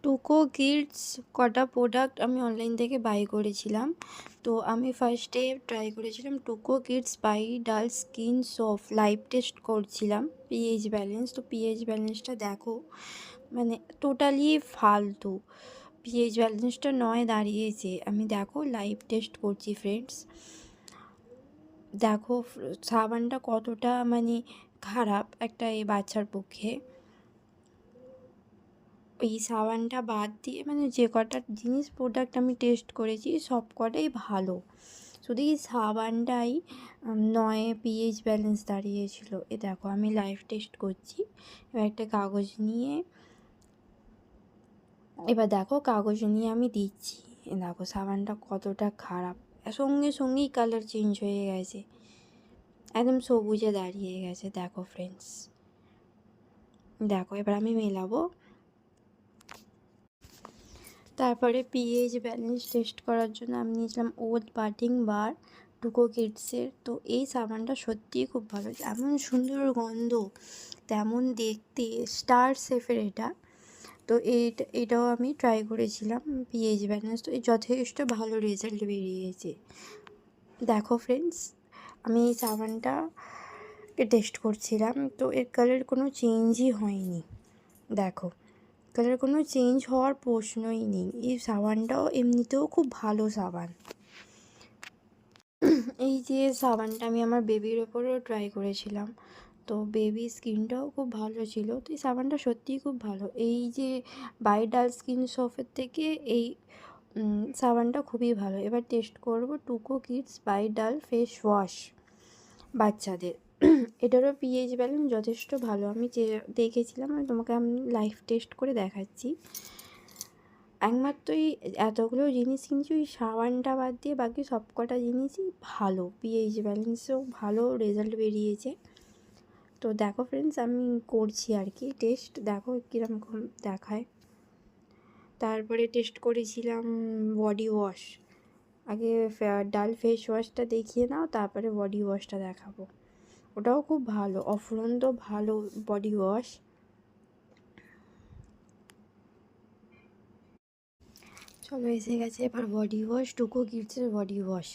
টুকো kids কটা product আমি online থেকে বাই করেছিলাম। তো আমি ফার্স্টে ট্রাই করেছিলাম টুকো কিডস বাই ডাল স্কিন সফট লাইভ টেস্ট করছিলাম পিএইচ ব্যালেন্স। তো পিএইচ ব্যালেন্সটা দেখো, মানে টোটালি ফালতু। পিএইচ ব্যালেন্সটা 9 দাঁড়িয়েছে। আমি দেখো লাইভ টেস্ট করছি ফ্রেন্ডস। দেখো সাবানটা কতটা মানে খারাপ একটা এই বাচ্চার পক্ষে। এই সাবানটা বাদ দিয়ে মানে যে কটা জিনিস প্রোডাক্ট আমি টেস্ট করেছি সব কটাই ভালো, শুধু এই সাবানটাই 9 পিএইচ ব্যালেন্স দাঁড়িয়েছিল। এ দেখো আমি লাইভ টেস্ট করছি। এবার একটা কাগজ নিয়ে আমি দিচ্ছি। এ দেখো সাবানটা কতটা খারাপ, সঙ্গে সঙ্গেই কালার চেঞ্জ হয়ে গেছে, একদম সবুজে দাঁড়িয়ে গেছে। দেখো ফ্রেন্ডস, দেখো এবার আমি মেলাবো। তারপরে পিএইচ ব্যালেন্স টেস্ট করার জন্য আমি নিয়েছিলাম ওট বাটিং বার টুকো কিডসের। তো এই সাবানটা সত্যিই খুব ভালো, এমন সুন্দর গন্ধ তেমন দেখতে, স্টার সেফের এটা। তো এটাও আমি ট্রাই করেছিলাম পিএইচ ব্যালেন্স, তো যথেষ্ট ভালো রেজাল্ট বেরিয়েছে। দেখো ফ্রেন্ডস, আমি এই সাবানটাকে টেস্ট করছিলাম, তো এর কালার কোনো চেঞ্জই হয়নি। দেখো কালার কোনো চেঞ্জ হওয়ার প্রশ্নই নেই। এই সাবানটাও এমনিতেও খুব ভালো সাবান। এই যে সাবানটা আমি আমার বেবির ওপরেও ট্রাই করেছিলাম, তো বেবি স্কিনটাও খুব ভালো ছিল। তো এই সাবানটা সত্যিই খুব ভালো। এই যে বাই ডাল স্কিন সফের থেকে এই সাবানটা খুবই ভালো। এবার টেস্ট করব টুকো কিডস বাই ডাল ফেস ওয়াশ বাচ্চাদের। এটারও পিএইচ ব্যালেন্স যথেষ্ট ভালো। আমি যে দেখেছিলাম, তোমাকে আমি লাইভ টেস্ট করে দেখাচ্ছি। একমাত্র এই এতগুলো জিনিস কিনছি, ওই সাবানটা বাদ দিয়ে বাকি সব কটা জিনিসই ভালো, পিএইচ ব্যালেন্সেও ভালো রেজাল্ট বেরিয়েছে। তো দেখো ফ্রেন্ডস, আমি করছি আর কি টেস্ট, দেখো কীরকম দেখায়। তারপরে টেস্ট করেছিলাম বডি ওয়াশ। আগে ডাল ফেস ওয়াশটা দেখিয়ে নাও, তারপরে বডি ওয়াশটা দেখাবো। ওটাও খুব ভালো, অফুরন্ত ভালো বডি ওয়াশ। চলো এসে গেছে এবার বডি ওয়াশ, টুকো কিডসের বডি ওয়াশ।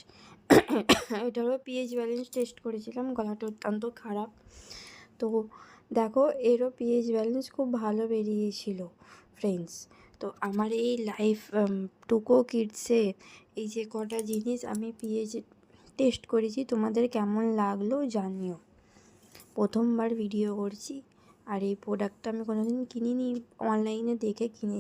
এটারও পিএইচ ব্যালেন্স টেস্ট করেছিলাম, গলাটা অত্যন্ত খারাপ। তো দেখো এরও পিএইচ ব্যালেন্স খুব ভালো বেরিয়েছিল ফ্রেন্ডস। তো আমার এই লাইফ টুকো কিডসের এই যে কটা জিনিস আমি পিএইচ টেস্ট করেছি, তোমাদের কেমন লাগলো জানিও। প্রথমবার ভিডিও করছি, আর এই প্রোডাক্টটা আমি কোনোদিন কিনিনি, অনলাইনে দেখে কিনে